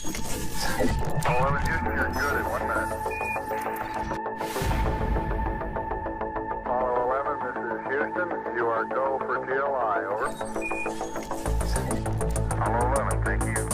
11 Houston, you're good in 1 minute. Apollo 11, this is Houston. You are go for TLI, over. Apollo 11, thank you.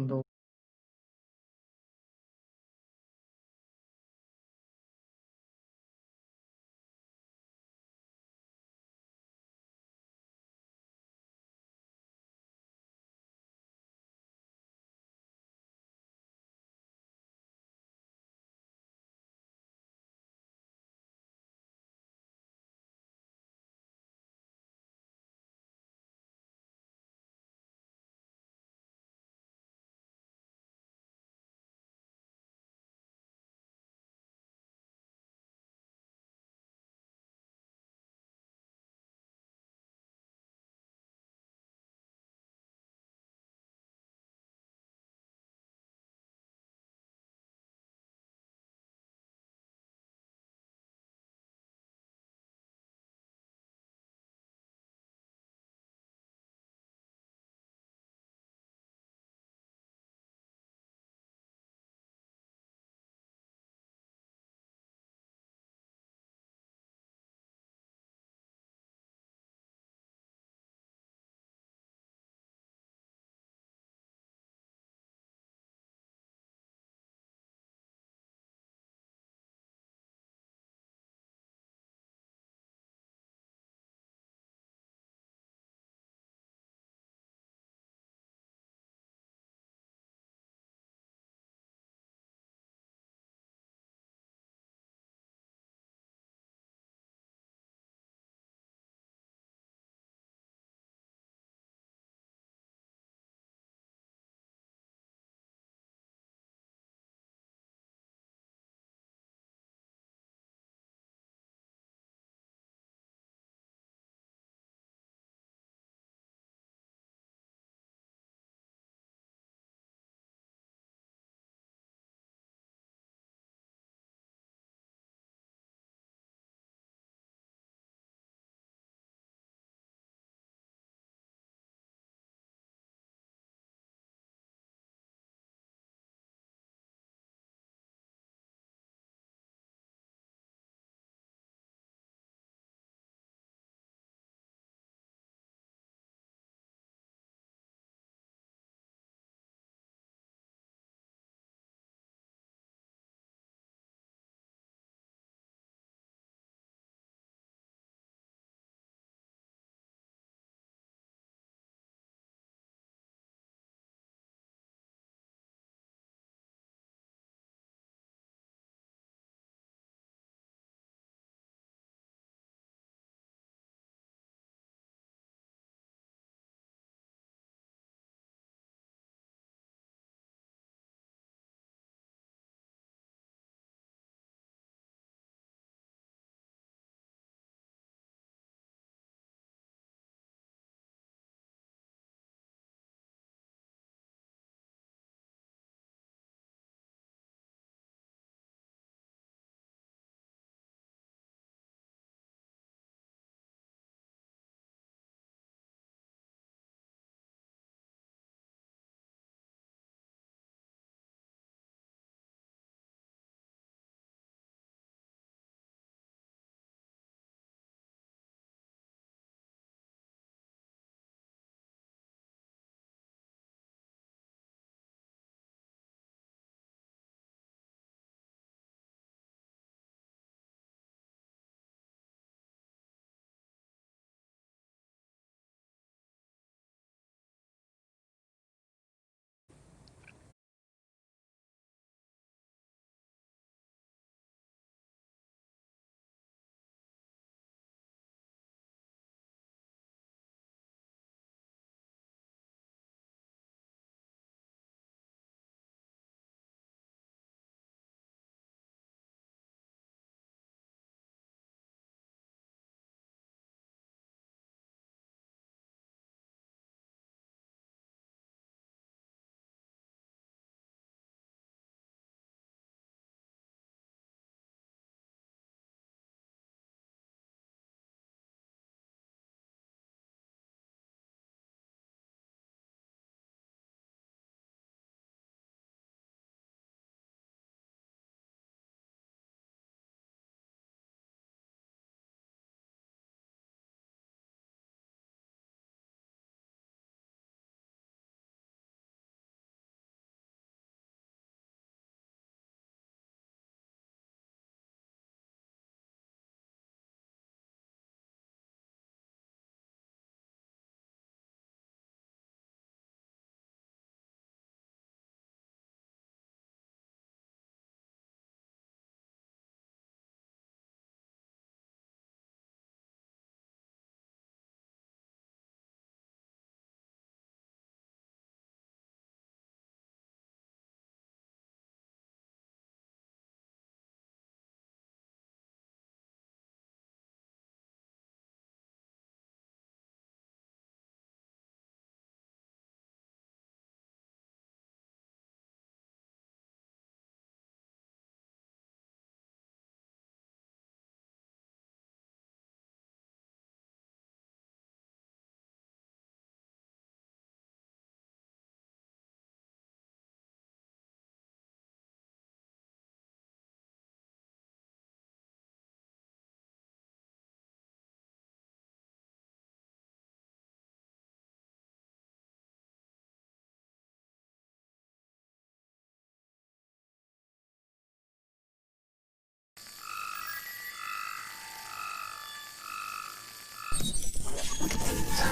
tarafında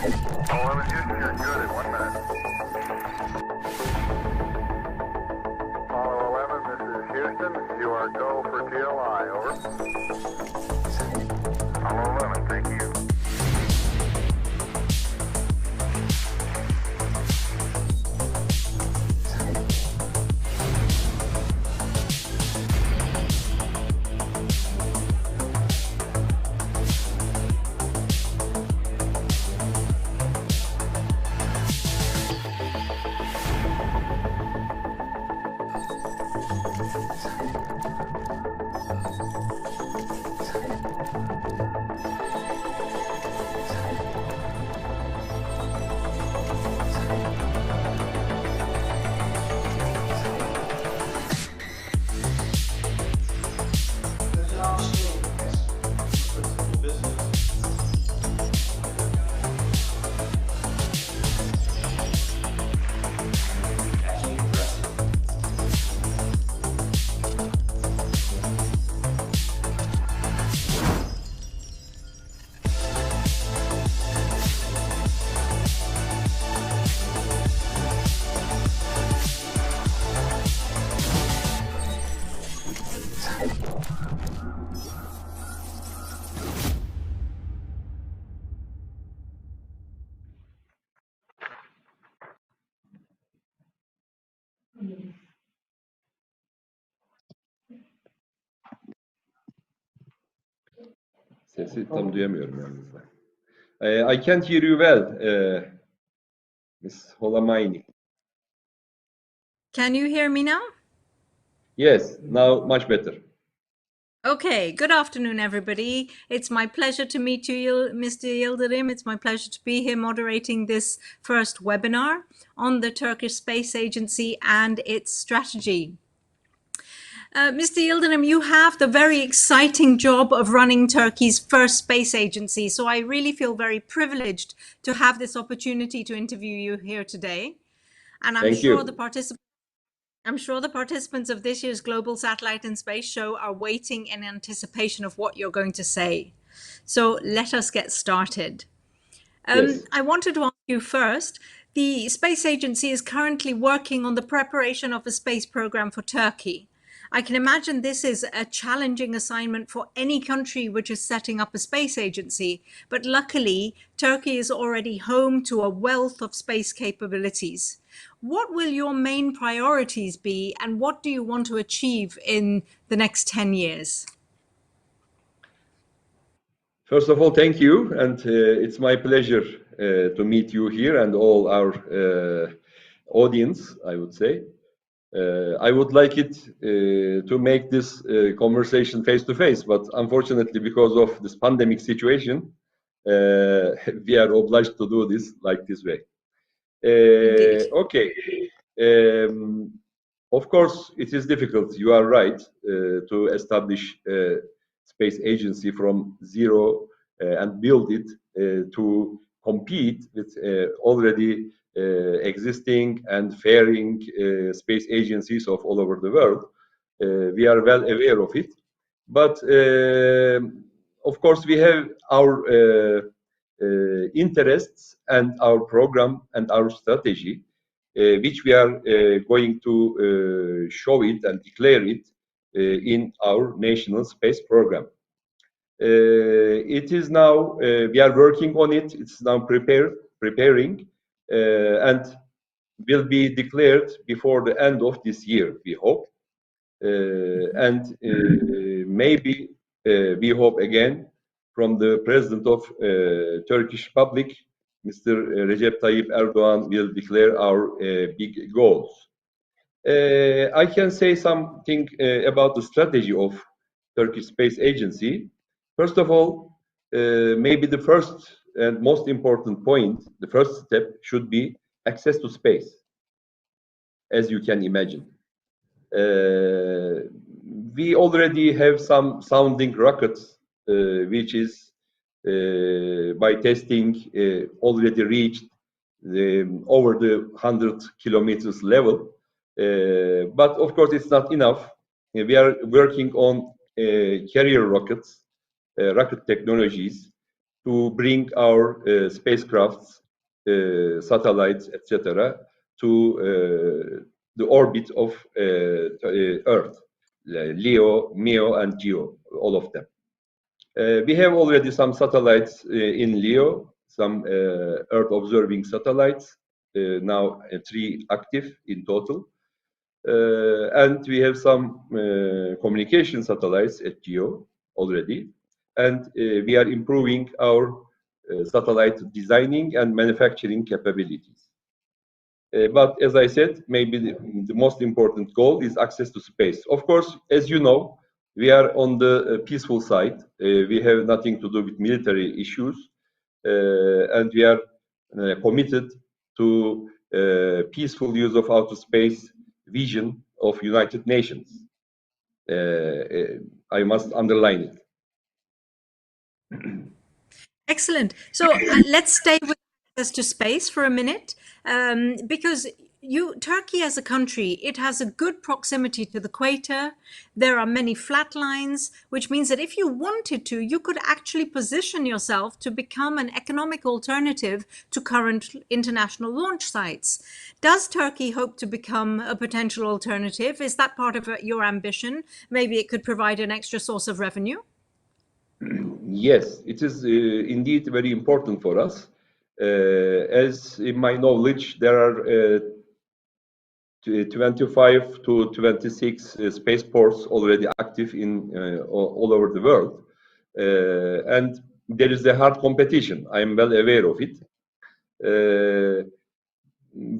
11 Houston, you're good in 1 minute. Apollo 11, this is Houston. You are go for TLI, over. Apollo 11, thank you. Sesi tam duyamıyorum yalnız ben. I can't hear you well, Miss Holla-Maini. Can you hear me now? Yes, now much better. Okay, good afternoon, everybody. It's my pleasure to meet you, Mr. Yıldırım. It's my pleasure to be here moderating this first webinar on the Turkish Space Agency and its strategy. Mr. Yıldırım, you have the very exciting job of running Turkey's first space agency, so I really feel very privileged to have this opportunity to interview you here today. And I'm sure the participants of this year's Global Satellite and Space Show are waiting in anticipation of what you're going to say. So let us get started. Yes. I wanted to ask you first, the Space Agency is currently working on the preparation of a space program for Turkey. I can imagine this is a challenging assignment for any country which is setting up a space agency, but luckily Turkey is already home to a wealth of space capabilities. What will your main priorities be, and what do you want to achieve in the next 10 years? First of all, thank you, and it's my pleasure to meet you here and all our audience, I would say. I would like it to make this conversation face-to-face, but unfortunately, because of this pandemic situation, we are obliged to do this like this way. Okay. Of course, it is difficult. You are right to establish a space agency from zero and build it to compete with already existing and faring space agencies of all over the world. We are well aware of it, but of course we have our interests and our program and our strategy, which we are going to show it and declare it in our national space program. It is now, we are working on it, it's now preparing, and will be declared before the end of this year, we hope. And maybe we hope again from the President of Turkish Republic, Mr. Recep Tayyip Erdogan, will declare our big goals. I can say something about the strategy of Turkish Space Agency. First of all, maybe the first and most important point, the first step should be access to space, as you can imagine. We already have some sounding rockets, which is by testing already reached over the 100 kilometers level. But of course, it's not enough. We are working on carrier rockets, rocket technologies to bring our spacecrafts, satellites, etc., to the orbit of Earth, LEO, MEO, and GEO, all of them. We have already some satellites in LEO, some Earth observing satellites, now 3 active in total. And we have some communication satellites at GEO already. And we are improving our satellite designing and manufacturing capabilities. But as I said, maybe the most important goal is access to space. Of course, as you know, we are on the peaceful side. We have nothing to do with military issues. And we are committed to peaceful use of outer space vision of United Nations. I must underline it. Excellent. So let's stay with access to space for a minute, because Turkey as a country, it has a good proximity to the equator. There are many flat lines, which means that if you wanted to, you could actually position yourself to become an economic alternative to current international launch sites. Does Turkey hope to become a potential alternative? Is that part of your ambition? Maybe it could provide an extra source of revenue? Yes, it is indeed very important for us. As in my knowledge, there are 25 to 26 spaceports already active in all over the world. And there is a hard competition. I am well aware of it.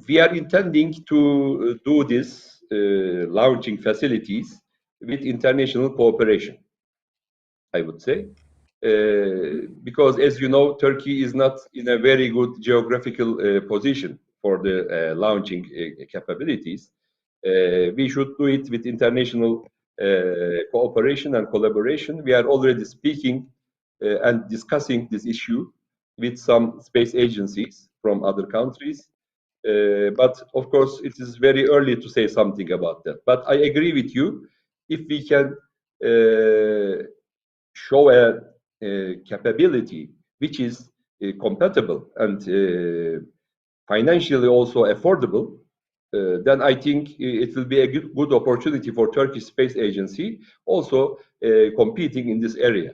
We are intending to do this launching facilities with international cooperation, I would say. Because as you know, Turkey is not in a very good geographical position for the launching capabilities. We should do it with international cooperation and collaboration. We are already speaking and discussing this issue with some space agencies from other countries. But of course, it is very early to say something about that. But I agree with you. If we can show a capability which is compatible and financially also affordable, then I think it will be a good opportunity for Turkish Space Agency also competing in this area.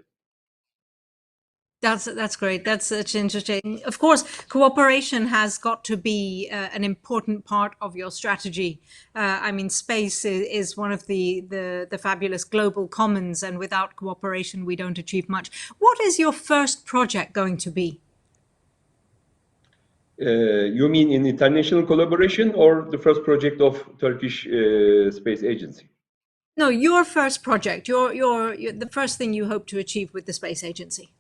That's great. That's interesting. Of course, cooperation has got to be an important part of your strategy. I mean, space is one of the fabulous global commons, and without cooperation, we don't achieve much. What is your first project going to be? You mean in international collaboration or the first project of Turkish Space Agency? No, your first project. Your the first thing you hope to achieve with the space agency.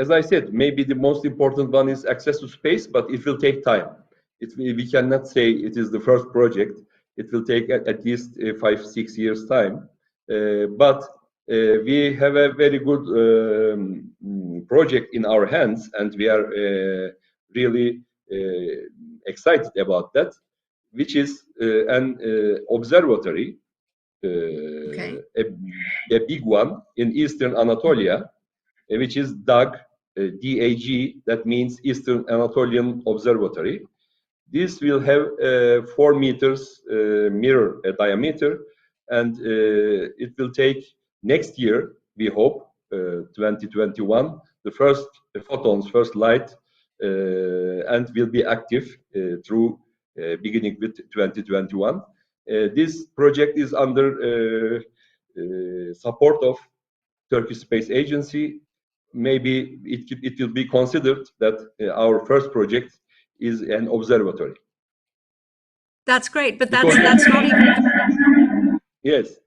As I said, maybe the most important one is access to space, but it will take time. We cannot say it is the first project. It will take at least 5-6 years time. But we have a very good project in our hands, and we are really excited about that, which is an observatory. Okay. A big one in Eastern Anatolia, which is DAG, DAG, that means Eastern Anatolian Observatory. This will have 4 meters mirror diameter, and it will take next year, we hope, 2021, the first photons, first light, and will be active through beginning with 2021. This project is under support of Turkish Space Agency. Maybe it will be considered that our first project is an observatory. That's great, but that's not even. Yes.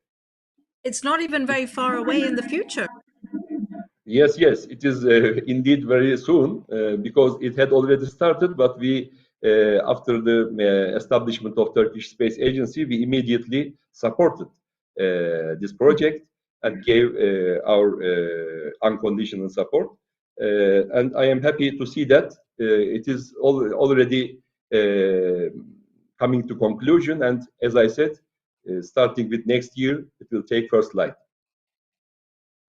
It's not even very far away in the future. Yes, it is indeed very soon because it had already started, but we, after the establishment of Turkish Space Agency, we immediately supported this project and gave our unconditional support. And I am happy to see that it is already coming to conclusion. And as I said, starting with next year, it will take first light.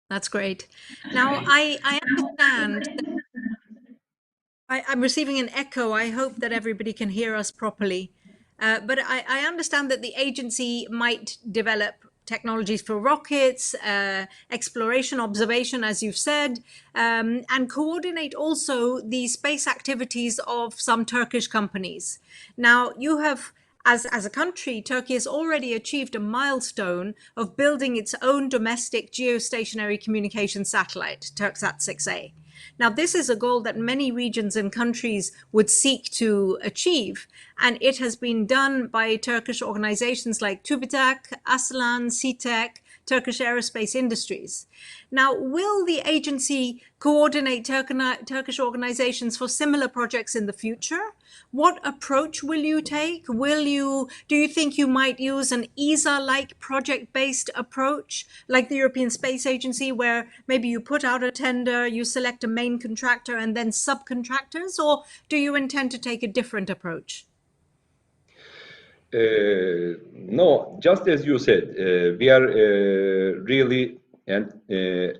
That's great. Now, I understand that I'm receiving an echo. I hope that everybody can hear us properly. But I understand that the agency might develop technologies for rockets, exploration, observation, as you've said, and coordinate also the space activities of some Turkish companies. Now, you have, as a country, Turkey has already achieved a milestone of building its own domestic geostationary communication satellite, Turksat 6A. Now, this is a goal that many regions and countries would seek to achieve, and it has been done by Turkish organizations like TÜBİTAK, Aslan, CTEC, Turkish Aerospace Industries. Now, will the agency coordinate Turkish organizations for similar projects in the future? What approach will you take? Do you think you might use an ESA-like project-based approach, like the European Space Agency, where maybe you put out a tender, you select a main contractor and then subcontractors, or do you intend to take a different approach? No, just as you said, we are really an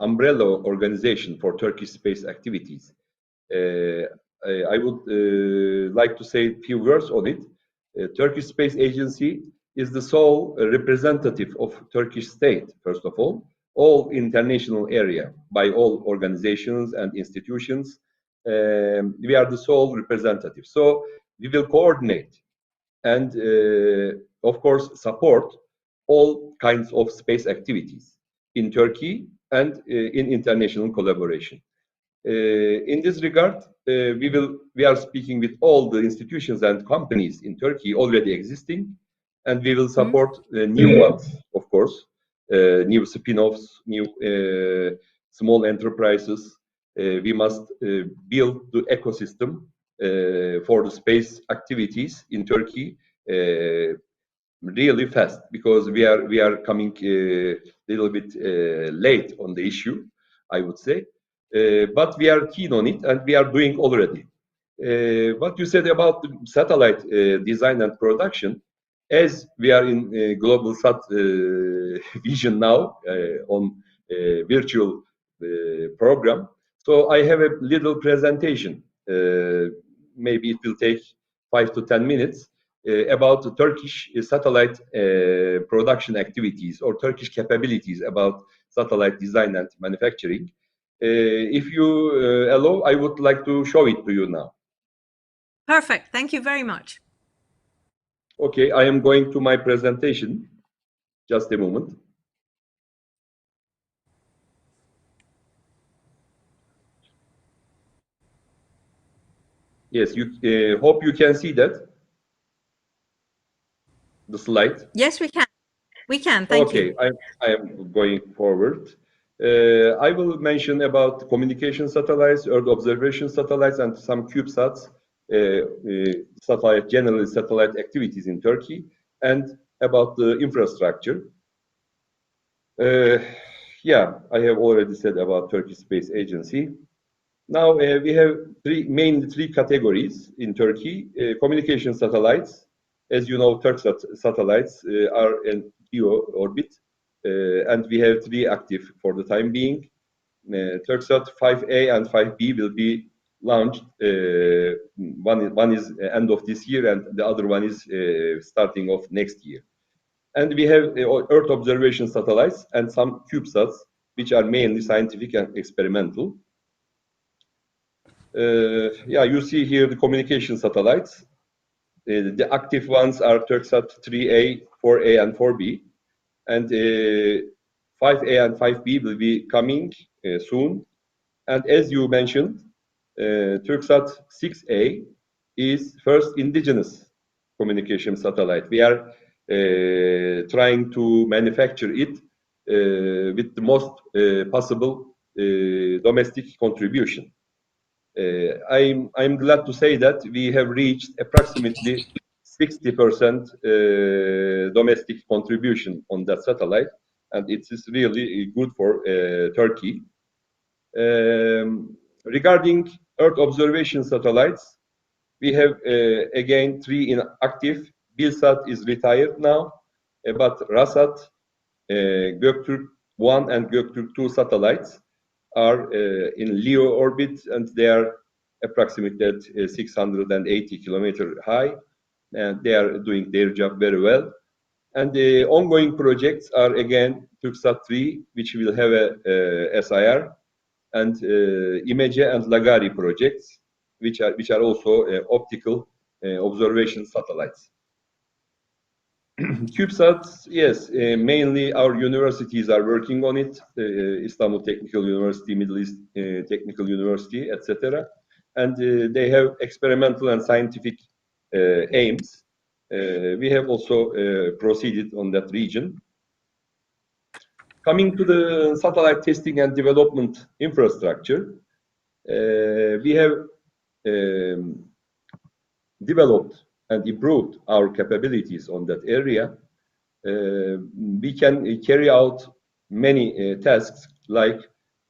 umbrella organization for Turkish space activities. I would like to say a few words on it. Turkish Space Agency is the sole representative of Turkish state, first of all international area, by all organizations and institutions. We are the sole representative. So we will coordinate and of course support all kinds of space activities in Turkey and in international collaboration. In this regard, we are speaking with all the institutions and companies in Turkey already existing, and we will support new ones, of course, new spin-offs, new small enterprises. We must build the ecosystem for the space activities in Turkey really fast, because we are coming a little bit late on the issue, I would say. But we are keen on it, and we are doing already. What you said about the satellite design and production, as we are in global sat vision now on virtual program, so I have a little presentation. Maybe it will take 5 to 10 minutes about the Turkish satellite production activities or Turkish capabilities about satellite design and manufacturing. If you allow, I would like to show it to you now. Perfect. Thank you very much. Okay, I am going to my presentation. Just a moment. Yes, you hope you can see that. The slide. Yes, we can. We can. Thank you. Okay, I am going forward. I will mention about communication satellites, Earth observation satellites, and some CubeSats, generally satellite activities in Turkey, and about the infrastructure. Yeah, I have already said about Turkish Space Agency. Now we have mainly three categories in Turkey. Communication satellites. As you know, Turksat satellites are in geo orbit, and we have three active for the time being. Turksat 5A and 5B will be launched. One is end of this year, and the other one is starting of next year. And we have Earth observation satellites and some CubeSats, which are mainly scientific and experimental. Yeah, you see here the communication satellites. The active ones are Turksat 3A, 4A, and 4B. And 5A and 5B will be coming soon. And as you mentioned, Turksat 6A is first indigenous communication satellite. We are trying to manufacture it with the most possible domestic contribution. I'm glad to say that we have reached approximately 60% domestic contribution on that satellite, and it is really good for Turkey. Regarding Earth observation satellites, we have again three in active. Bilsat is retired now, but Rasat, Göktürk, Göktürk-1 and Göktürk-2 satellites are in LEO orbit, and they are approximately at 680 kilometers high, and they are doing their job very well. And the ongoing projects are again TürkSat-3, which will have a SIR, and IMECE and Lagari projects, which are also optical observation satellites. CubeSat, yes, mainly our universities are working on it, Istanbul Technical University, Middle East Technical University, etc. And they have experimental and scientific aims. We have also proceeded on that region. Coming to the satellite testing and development infrastructure, we have developed and improved our capabilities on that area. We can carry out many tasks like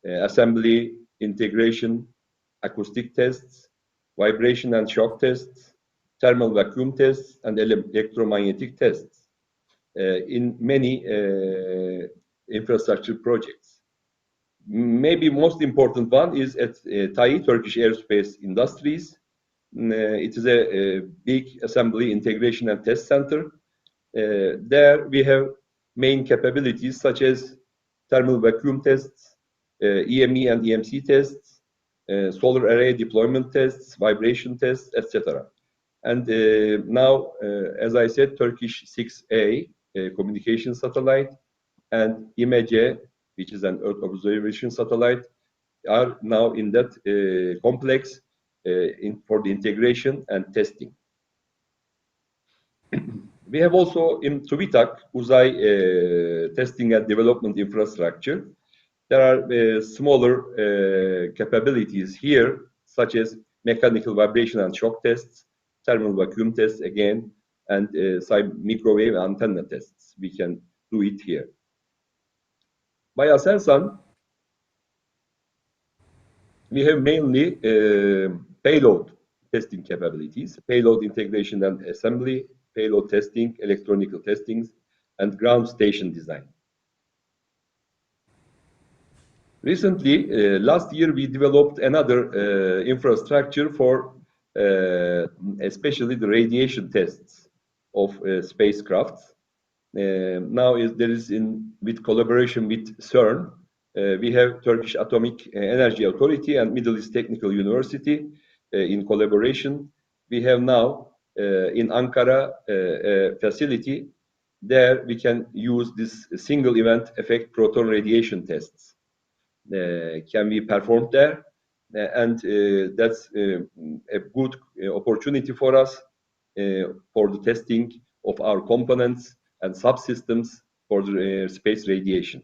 assembly, integration, acoustic tests, vibration and shock tests, thermal vacuum tests, and electromagnetic tests in many infrastructure projects. Maybe most important one is at TAI, Turkish Aerospace Industries. It is a big assembly, integration, and test center. There we have main capabilities such as thermal vacuum tests, EME and EMC tests, solar array deployment tests, vibration tests, etc. And now, as I said, Turkish 6A communication satellite and IMECE, which is an Earth observation satellite, are now in that complex for the integration and testing. We have also in TÜBİTAK, UZAY testing and development infrastructure. There are smaller capabilities here, such as mechanical vibration and shock tests, thermal vacuum tests again, and microwave antenna tests. We can do it here. By Aselsan, we have mainly payload testing capabilities, payload integration and assembly, payload testing, electronical testings, and ground station design. Recently, last year, we developed another infrastructure for especially the radiation tests of spacecrafts. Now there is with collaboration with CERN, we have Turkish Atomic Energy Authority and Middle East Technical University in collaboration. We have now in Ankara a facility. There we can use this single event effect proton radiation tests. Can be performed there, and that's a good opportunity for us for the testing of our components and subsystems for the space radiation.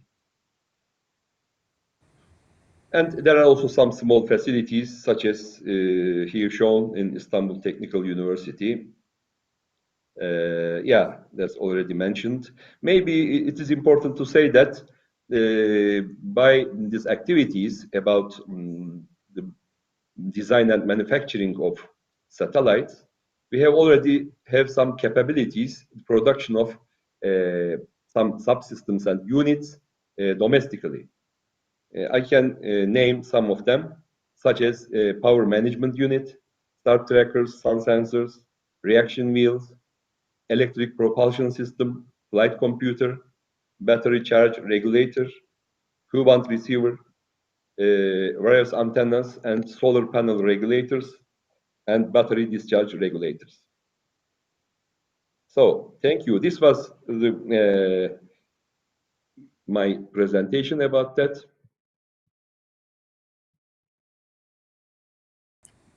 And there are also some small facilities, such as here shown in Istanbul Technical University. Yeah, that's already mentioned. Maybe it is important to say that by these activities about the design and manufacturing of satellites, we have already have some capabilities, production of some subsystems and units domestically. I can name some of them, such as power management unit, star trackers, sun sensors, reaction wheels, electric propulsion system, flight computer, battery charge regulator, Q-band receiver, various antennas and solar panel regulators, and battery discharge regulators. So, thank you. This was my presentation about that.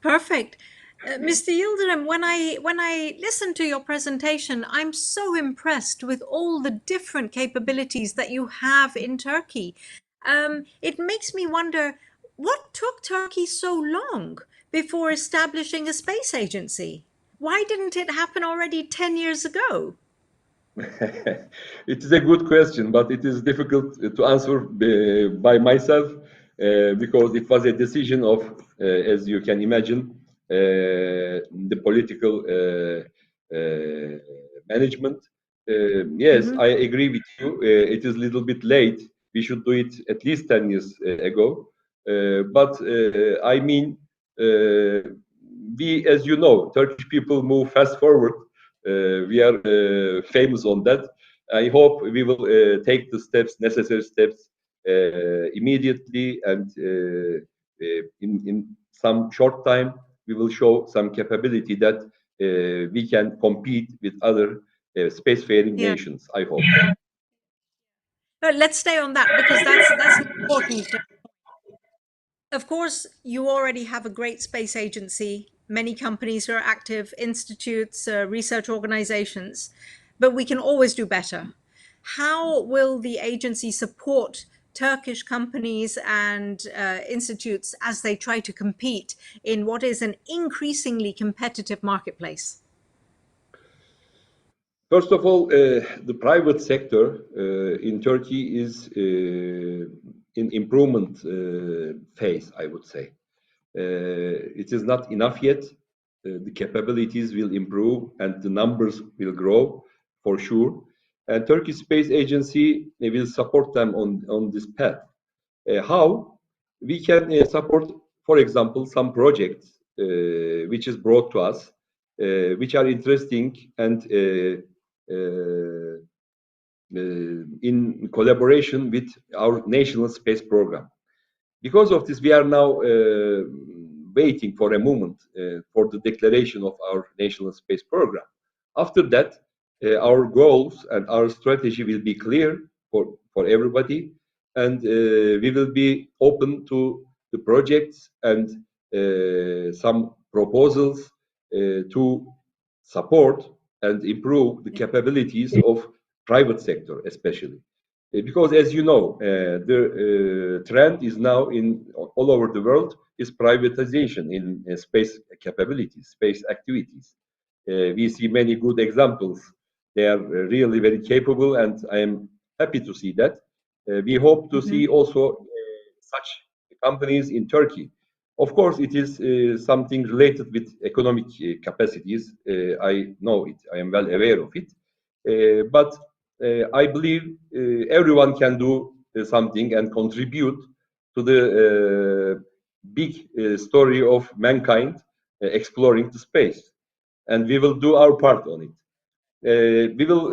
Perfect. Mr. Yıldırım, when I listen to your presentation, I'm so impressed with all the different capabilities that you have in Turkey. It makes me wonder, what took Turkey so long before establishing a space agency? Why didn't it happen already 10 years ago? It is a good question, but it is difficult to answer by myself because it was a decision of, as you can imagine, the political management. Yes, I agree with you. It is a little bit late We should do it at least 10 years ago. But I mean, we, as you know, Turkish people move fast forward. We are famous on that. I hope we will take the steps, necessary steps, immediately, and in some short time, we will show some capability that we can compete with other spacefaring nations, I hope. But let's stay on that, because that's important. Of course, you already have a great space agency, many companies who are active, institutes, research organizations, but we can always do better. How will the agency support Turkish companies and institutes as they try to compete in what is an increasingly competitive marketplace? First of all, the private sector in Turkey is in improvement phase, I would say. It is not enough yet. The capabilities will improve and the numbers will grow for sure. And Turkish Space Agency will support them on this path. How? We can support, for example, some projects which is brought to us, which are interesting and in collaboration with our national space program. Because of this, we are now waiting for a moment for the declaration of our national space program. After that, our goals and our strategy will be clear for everybody, and we will be open to the projects and some proposals to support and improve the capabilities of private sector, especially. Because, as you know, the trend is now in all over the world is privatization in space capabilities, space activities. We see many good examples. They are really very capable, and I am happy to see that. We hope to see also such companies in Turkey. Of course, it is something related with economic capacities. I know it. I am well aware of it. But I believe everyone can do something and contribute to the big story of mankind exploring the space. And we will do our part on it. We will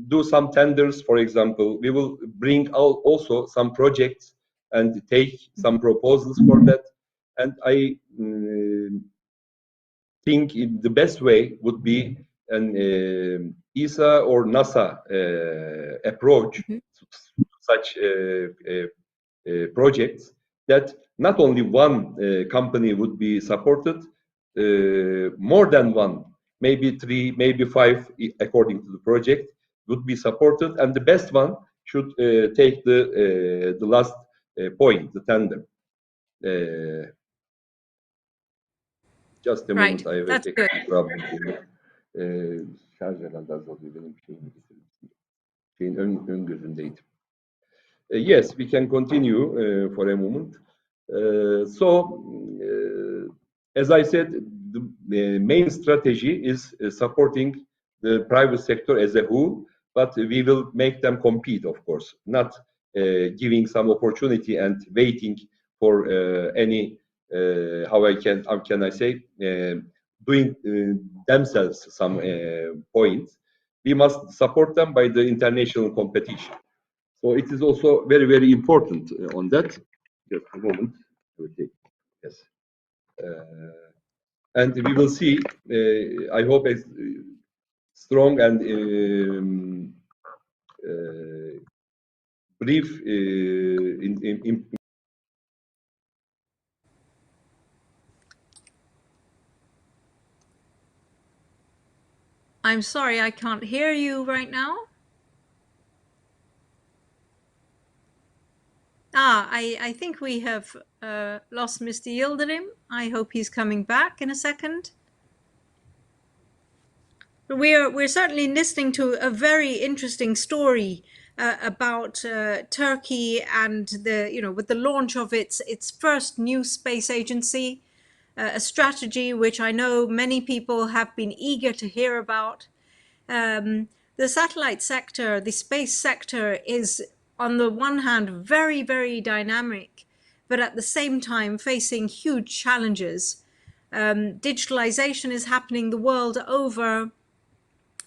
do some tenders, for example. We will bring out also some projects and take some proposals for that. And I think the best way would be an ESA or NASA approach to such projects, that not only one company would be supported, more than one, maybe 3, maybe 5, according to the project, would be supported, and the best one should take the last point, the tender. Just a moment, I have a technical problem here. Şarj herhalde azalıyor, benim şeyimi getirdim. Şeyin ön gözündeydim. Yes, we can continue for a moment. As I said, the main strategy is supporting the private sector as a whole, but we will make them compete, of course, not giving some opportunity and waiting for any, how can I say, doing themselves some points. We must support them by the international competition. So it is also very, very important on that. Just a moment. Okay. Yes. And we will see, I hope, a strong and brief I'm sorry, I can't hear you right now. I think we have lost Mr. Yıldırım. I hope he's coming back in a second. We're certainly listening to a very interesting story about Turkey and with the launch of its first new space agency, a strategy which I know many people have been eager to hear about. The satellite sector, the space sector, is on the one hand, very, very dynamic, but at the same time facing huge challenges. Digitalization is happening the world over,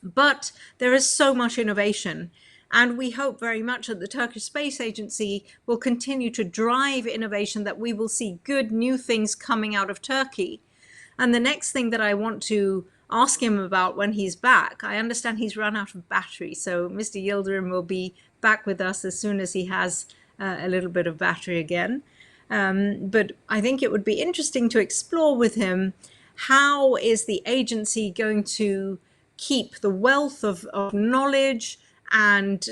but there is so much innovation. And we hope very much that the Turkish Space Agency will continue to drive innovation, that we will see good new things coming out of Turkey. And the next thing that I want to ask him about when he's back, I understand he's run out of battery, so Mr. Yıldırım will be back with us as soon as he has a little bit of battery again. But I think it would be interesting to explore with him, how is the agency going to keep the wealth of knowledge and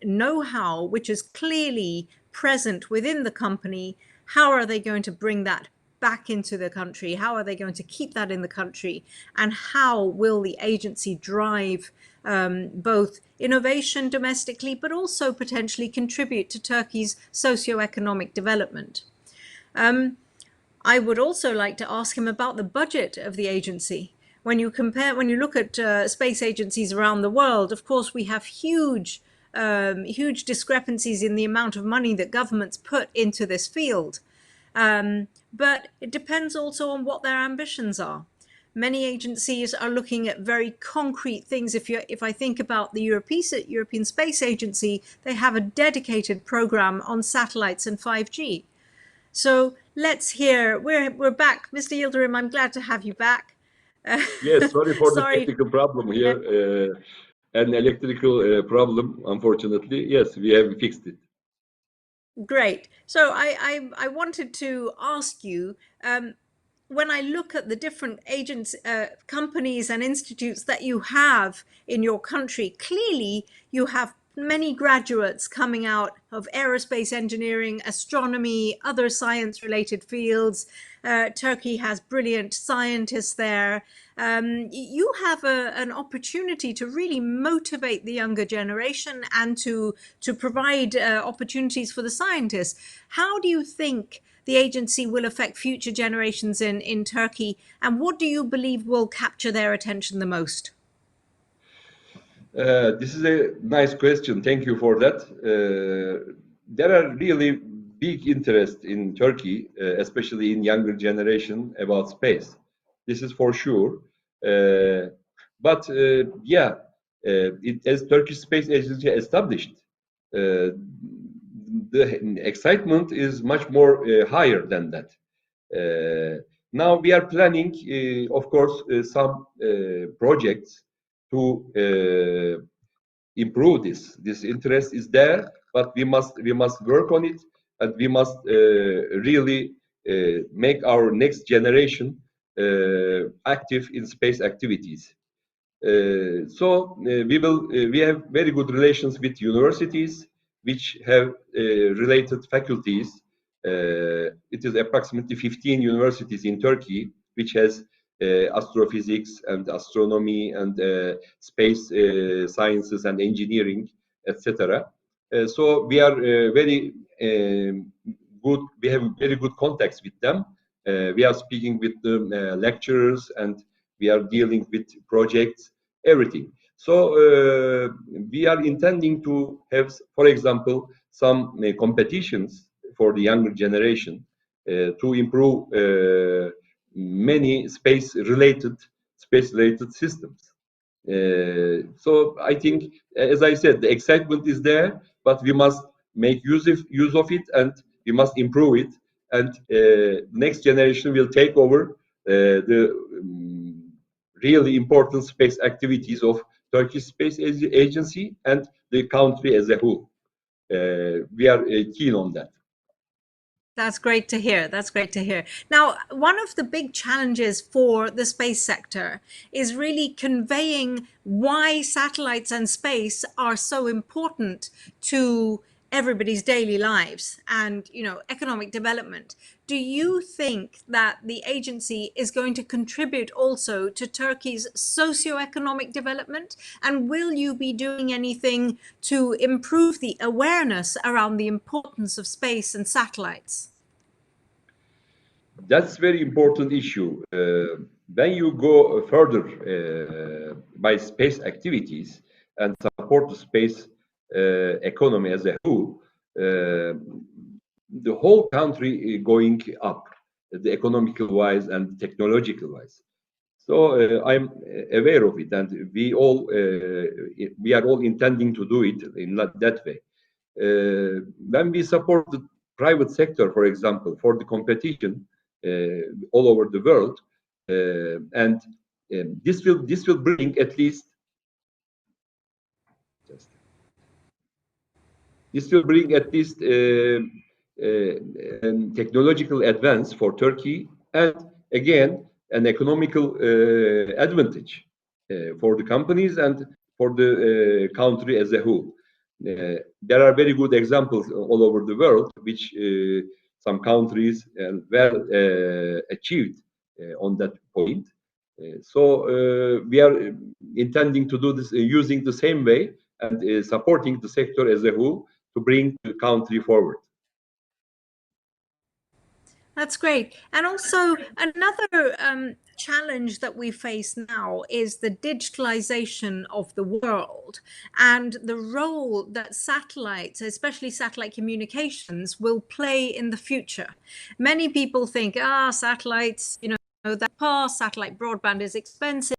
know-how, which is clearly present within the company? How are they going to bring that back into the country? How are they going to keep that in the country? And how will the agency drive both innovation domestically, but also potentially contribute to Turkey's socio-economic development? I would also like to ask him about the budget of the agency. When you look at space agencies around the world, of course, we have huge discrepancies in the amount of money that governments put into this field. But it depends also on what their ambitions are. Many agencies are looking at very concrete things. If I think about the European Space Agency, they have a dedicated program on satellites and 5G. So let's hear, we're back. Mr. Yıldırım, I'm glad to have you back. Yes, sorry for the Sorry. technical problem here. An electrical problem, unfortunately. Yes, we have fixed it. Great. So I wanted to ask you, when I look at the different companies and institutes that you have in your country, clearly you have many graduates coming out of aerospace engineering, astronomy, other science-related fields. Turkey has brilliant scientists there. You have an opportunity to really motivate the younger generation and to provide opportunities for the scientists. How do you think the agency will affect future generations in Turkey, and what do you believe will capture their attention the most? This is a nice question. Thank you for that. There are really big interest in Turkey, especially in younger generation, about space. This is for sure. But as Turkish Space Agency established, the excitement is much more higher than that. Now we are planning, of course, some projects to improve this. This interest is there, but we must work on it, and we must really make our next generation active in space activities. We have very good relations with universities which have related faculties. It is approximately 15 universities in Turkey which has astrophysics and astronomy and space sciences and engineering, etc. So we are very good. We have very good contacts with them. We are speaking with the lecturers, and we are dealing with projects, everything. So we are intending to have, for example, some competitions for the younger generation to improve many space-related systems. So I think, as I said, the excitement is there, but we must make use of it, and we must improve it. And next generation will take over the really important space activities of Turkish Space Agency and the country as a whole. We are keen on that. That's great to hear. That's great to hear. Now, one of the big challenges for the space sector is really conveying why satellites and space are so important to everybody's daily lives and, economic development. Do you think that the agency is going to contribute also to Turkey's socio-economic development? And will you be doing anything to improve the awareness around the importance of space and satellites? That's a very important issue. When you go further by space activities and support the space economy as a whole, the whole country going up, the economical wise and technological wise. So I'm aware of it, and we are all intending to do it in that way. When we support the private sector, for example, for the competition all over the world, and this will bring at least technological advance for Turkey, and again an economical advantage for the companies and for the country as a whole. There are very good examples all over the world, which some countries well achieved on that point. So we are intending to do this using the same way and supporting the sector as a whole to bring the country forward. That's great. And also another challenge that we face now is the digitalization of the world and the role that satellites, especially satellite communications, will play in the future. Many people think, satellites, that past satellite broadband is expensive.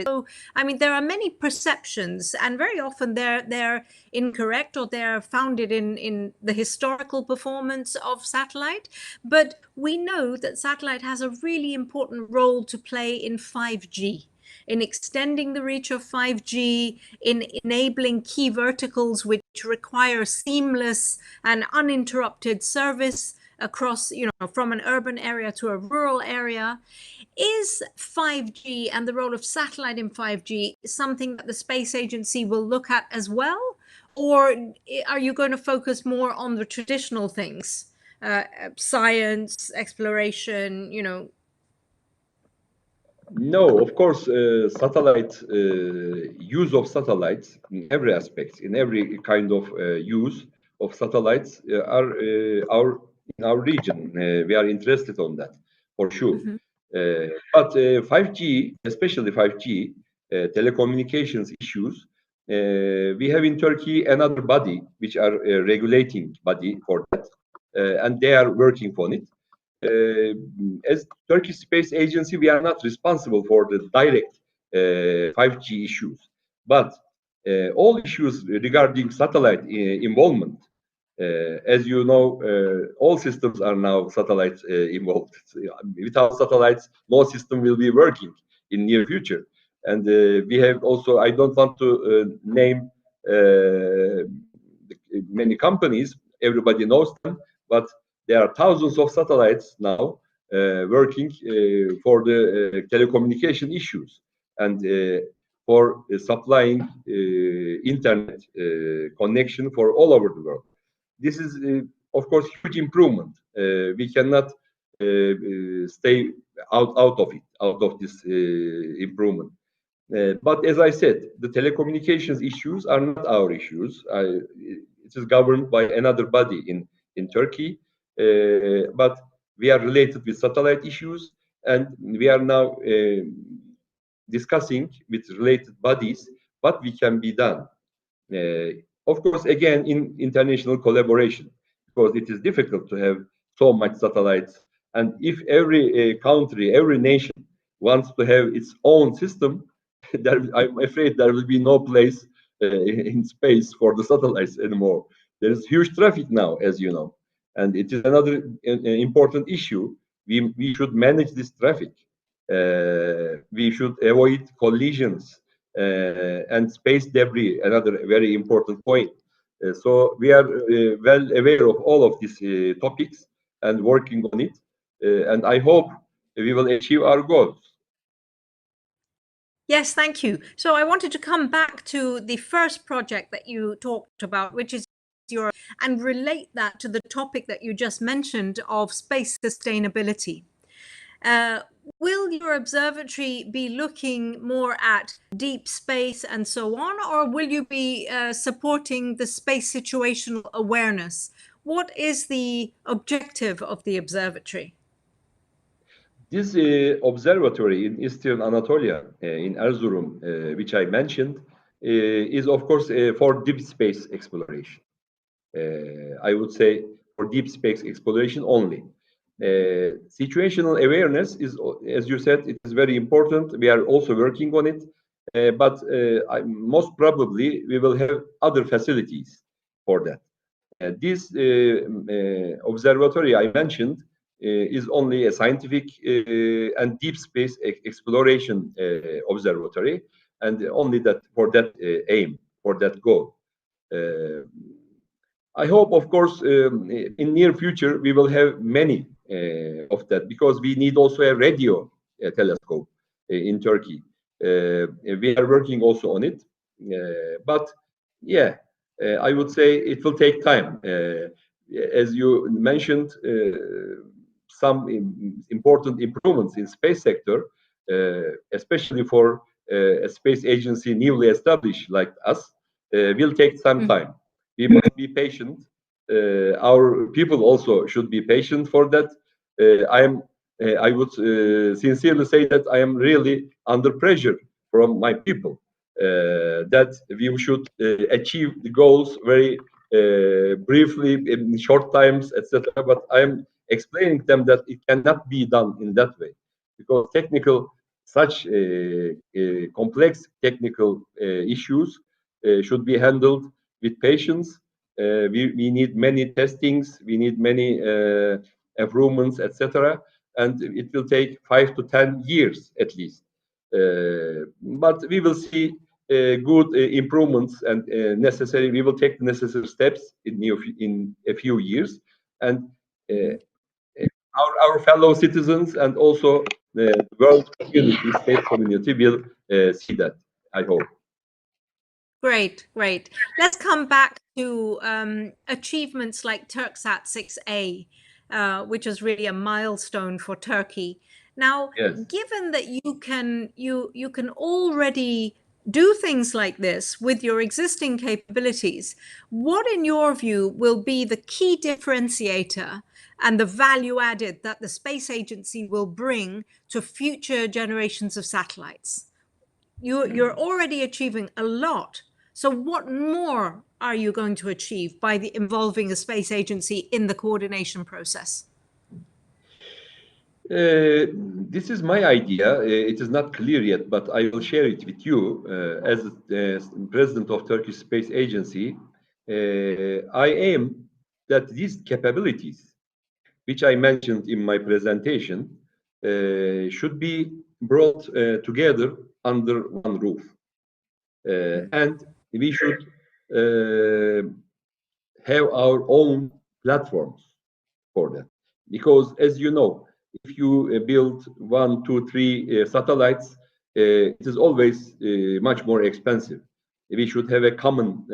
So, I mean, there are many perceptions, and very often they're incorrect, or they're founded in the historical performance of satellite. But we know that satellite has a really important role to play in 5G, in extending the reach of 5G, in enabling key verticals which require seamless and uninterrupted service across, from an urban area to a rural area. Is 5G and the role of satellite in 5G something that the space agency will look at as well? Or are you going to focus more on the traditional things, science, exploration, No, of course, use of satellites in every aspect, in every kind of use of satellites are in our region. We are interested on that, for sure. But 5G, especially 5G, telecommunications issues, we have in Turkey another body, which are regulating body for that, and they are working on it. As Turkish Space Agency, we are not responsible for the direct 5G issues, but all issues regarding satellite involvement. As you know, all systems are now satellite involved. Without satellites, no system will be working in near future. And we have also, I don't want to name many companies, everybody knows them, but there are thousands of satellites now working for the telecommunication issues and for supplying internet connection for all over the world. This is, of course, huge improvement. We cannot stay out of this improvement. But as I said, the telecommunications issues are not our issues. It is governed by another body in Turkey. But we are related with satellite issues, and we are now discussing with related bodies what we can be done. Of course, again, in international collaboration, because it is difficult to have so much satellites. And if every country, every nation wants to have its own system, I'm afraid there will be no place in space for the satellites anymore. There is huge traffic now, as you know. And it is another important issue. We should manage this traffic. We should avoid collisions and space debris, another very important point. So we are well aware of all of these topics and working on it. And I hope we will achieve our goals. Yes, thank you. So I wanted to come back to the first project that you talked about, which is and relate that to the topic that you just mentioned of space sustainability. Will your observatory be looking more at deep space and so on, or will you be supporting the space situational awareness? What is the objective of the observatory? This observatory in Eastern Anatolia, in Erzurum, which I mentioned, is of course for deep space exploration. I would say for deep space exploration only. Situational awareness is, as you said, it is very important. We are also working on it, but most probably we will have other facilities for that. This observatory I mentioned is only a scientific and deep space exploration observatory, and only that for that aim, for that goal. I hope, of course, in near future we will have many of that, because we need also a radio telescope in Turkey. We are working also on it, but yeah, I would say it will take time. As you mentioned, some important improvements in space sector, especially for a space agency newly established like us, will take some time. We must be patient. Our people also should be patient for that. I would sincerely say that I am really under pressure from my people, that we should achieve the goals very briefly in short times, etc. But I am explaining them that it cannot be done in that way, because such complex technical issues should be handled with patience. We need many testings, we need many improvements, etc. And it will take 5 to 10 years at least. But we will see good improvements, and necessary. We will take the necessary steps in a few years, and our fellow citizens and also the world community, space community, will see that, I hope. Great, great. Let's come back to achievements like Turksat 6A, which is really a milestone for Turkey. Now, Yes. given that you can already do things like this with your existing capabilities, what in your view will be the key differentiator and the value added that the space agency will bring to future generations of satellites? You're already achieving a lot. So what more are you going to achieve by involving a space agency in the coordination process? This is my idea. It is not clear yet, but I will share it with you. As president of Turkish Space Agency, I aim that these capabilities, which I mentioned in my presentation, should be brought together under one roof. And we should have our own platforms for that. Because as you know, if you build 1, 2, 3 satellites, it is always much more expensive. We should have a common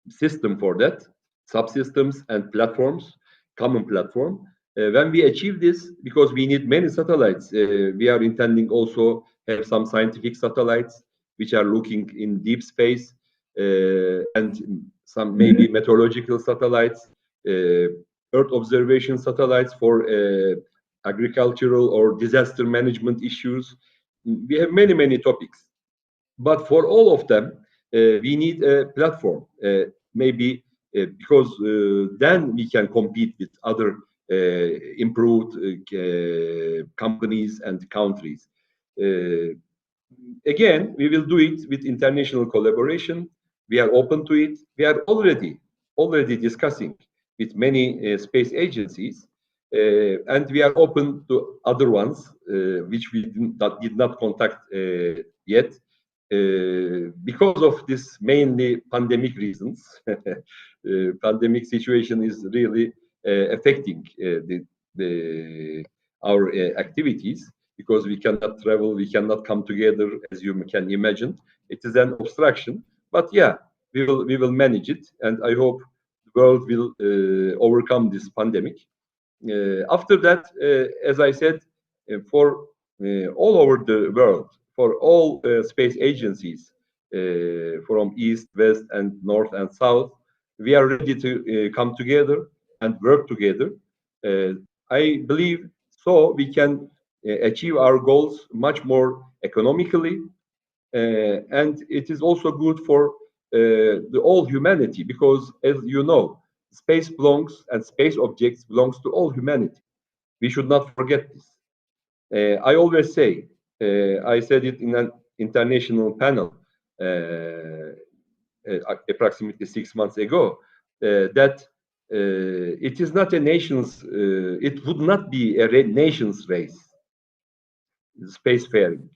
system for that, subsystems and platforms, common platform. When we achieve this, because we need many satellites, we are intending also have some scientific satellites which are looking in deep space, and some maybe meteorological satellites, Earth observation satellites for agricultural or disaster management issues. We have many topics, but for all of them, we need a platform. Maybe because then we can compete with other improved companies and countries. Again, we will do it with international collaboration. We are open to it. We are already discussing with many space agencies, and we are open to other ones which we did not contact yet, because of this mainly pandemic reasons. Pandemic situation is really affecting our activities, because we cannot travel, we cannot come together, as you can imagine. It is an obstruction, but yeah, we will manage it, and I hope the world will overcome this pandemic. After that, as I said, for all over the world, for all space agencies, from east, west, and north and south, we are ready to come together and work together. I believe so we can achieve our goals much more economically, and it is also good for the all humanity, because, as you know, space belongs and space objects belongs to all humanity. We should not forget this. I always say, I said it in an international panel approximately 6 months ago, that it is not a nation's, it would not be a nation's race, spacefaring.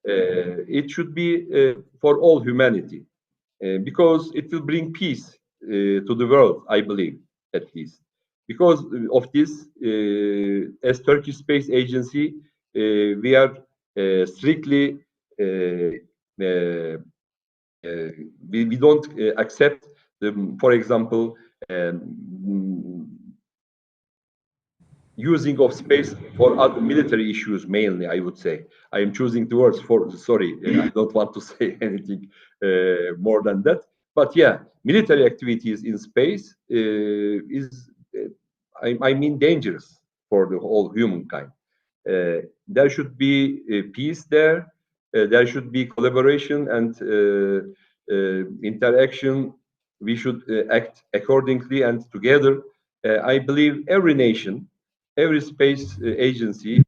It should be for all humanity, because it will bring peace to the world, I believe, at least. Because of this, as Turkish Space Agency, we are strictly, we don't accept, for example, using of space for other military issues mainly, I would say. I am choosing the words for, sorry, I don't want to say anything more than that. But yeah, military activities in space is, I mean, dangerous for the whole humankind. There should be peace there. There should be collaboration and interaction. We should act accordingly and together. I believe every nation, every space agency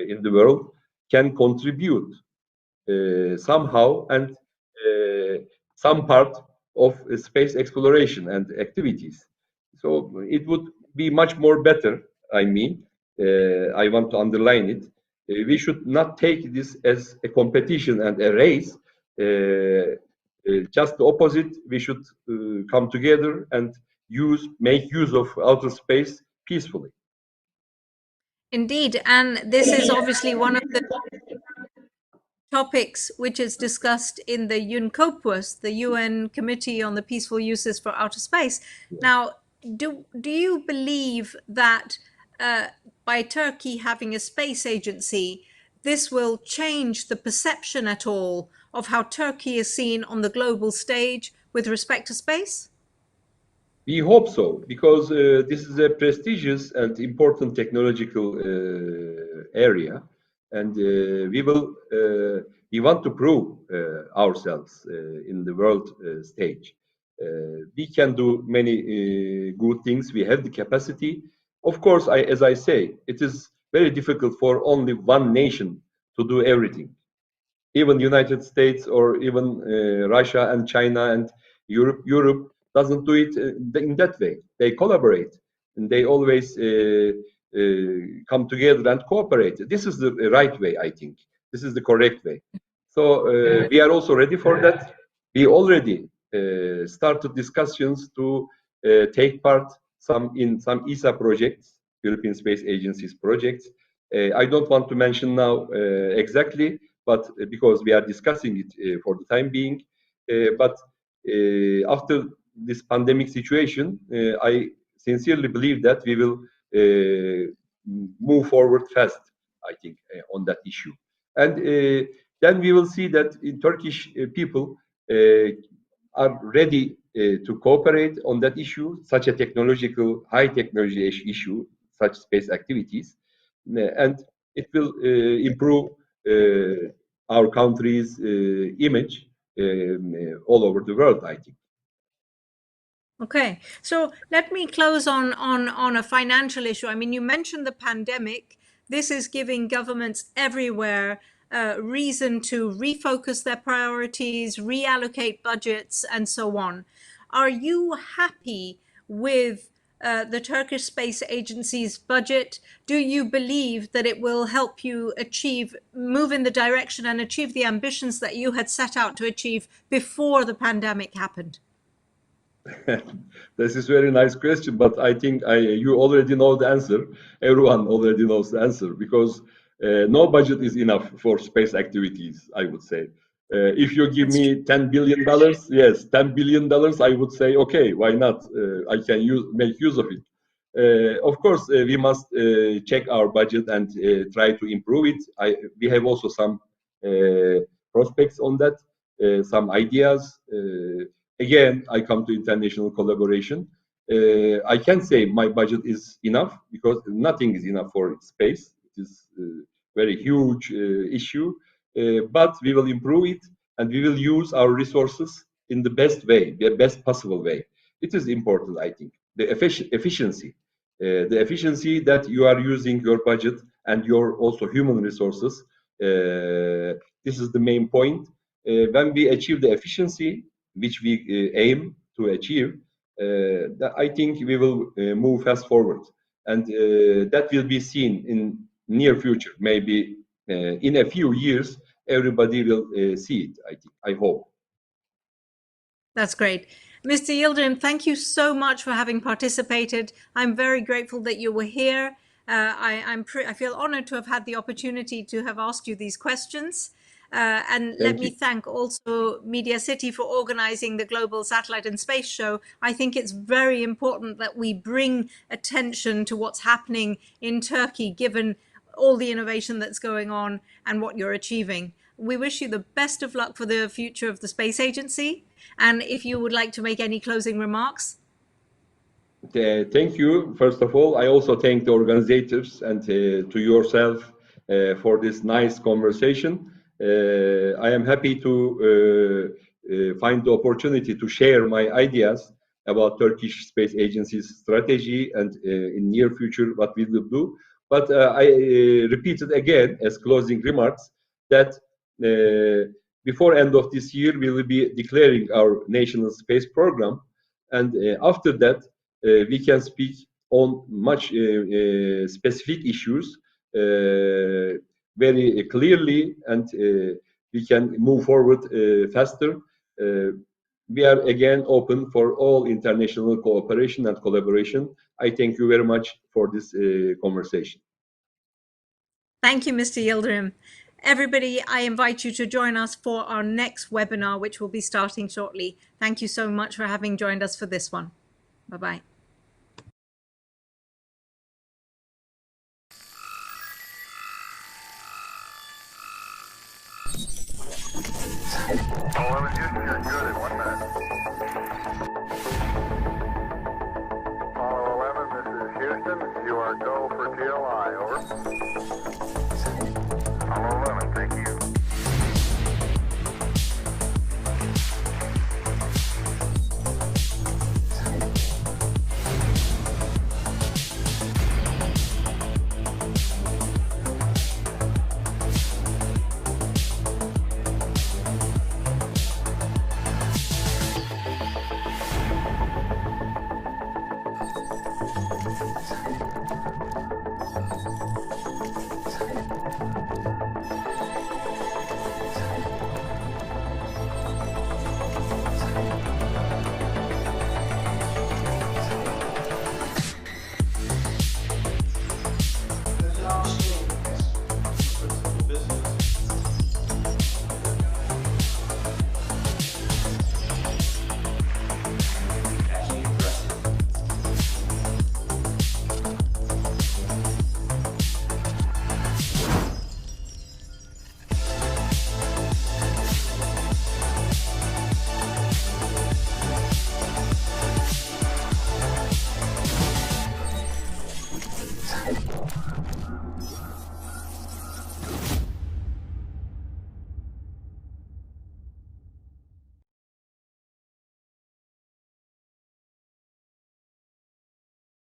in the world can contribute somehow and some part of space exploration and activities. So it would be much more better, I mean, I want to underline it. We should not take this as a competition and a race. Just the opposite, we should come together and make use of outer space peacefully. Indeed, and this is obviously one of the topics which is discussed in the UNCOPUS, the UN Committee on the Peaceful Uses for Outer Space. Now, do you believe that by Turkey having a space agency, this will change the perception at all of how Turkey is seen on the global stage with respect to space? We hope so, because this is a prestigious and important technological area, and we want to prove ourselves in the world stage. We can do many good things. We have the capacity. Of course, as I say, it is very difficult for only one nation to do everything. Even United States or even Russia and China and Europe doesn't do it in that way. They collaborate and they always come together and cooperate. This is the right way, I think. This is the correct way. So we are also ready for that. We already started discussions to take part in some ESA projects, European Space Agency's projects. I don't want to mention now exactly, but because we are discussing it for the time being. But after this pandemic situation, I sincerely believe that we will move forward fast, I think, on that issue. And then we will see that Turkish people are ready to cooperate on that issue, such a high technology issue, such space activities. And it will improve our country's image all over the world, I think. Okay, so let me close on a financial issue. I mean, you mentioned the pandemic. This is giving governments everywhere reason to refocus their priorities, reallocate budgets, and so on. Are you happy with the Turkish Space Agency's budget? Do you believe that it will help you move in the direction and achieve the ambitions that you had set out to achieve before the pandemic happened? This is a very nice question, but I think you already know the answer. Everyone already knows the answer, because no budget is enough for space activities, I would say. If you give me $10 billion, yes, $10 billion, I would say, okay, why not? I can make use of it. Of course, we must check our budget and try to improve it. We have also some prospects on that, some ideas. Again, I come to international collaboration. I can say my budget is enough, because nothing is enough for space. It is a very huge issue, but we will improve it. and we will use our resources in the best way, the best possible way. It is important, I think. The efficiency that you are using your budget and your also human resources. This is the main point. When we achieve the efficiency, which we aim to achieve, I think we will move fast forward, and that will be seen in near future. Maybe in a few years, everybody will see it. I hope. That's great. Mr. Yıldırım, thank you so much for having participated. I'm very grateful that you were here. I feel honored to have had the opportunity to have asked you these questions. And let me thank also Media City for organizing the Global Satellite and Space Show. I think it's very important that we bring attention to what's happening in Turkey, given all the innovation that's going on and what you're achieving. We wish you the best of luck for the future of the Space Agency. And if you would like to make any closing remarks. Thank you. First of all, I also thank the organizers and to yourself for this nice conversation. I am happy to find the opportunity to share my ideas about Turkish Space Agency's strategy and in near future what we will do. But I repeated again as closing remarks that before end of this year we will be declaring our national space program, and after that we can speak on much specific issues very clearly, and we can move forward faster. We are again open for all international cooperation and collaboration. I thank you very much for this conversation. Thank you, Mr. Yıldırım. Everybody, I invite you to join us for our next webinar, which will be starting shortly. Thank you so much for having joined us for this one. Bye-bye. However, you're good in 1 minute. Apollo 11, this is Houston. You are go for TLI, over.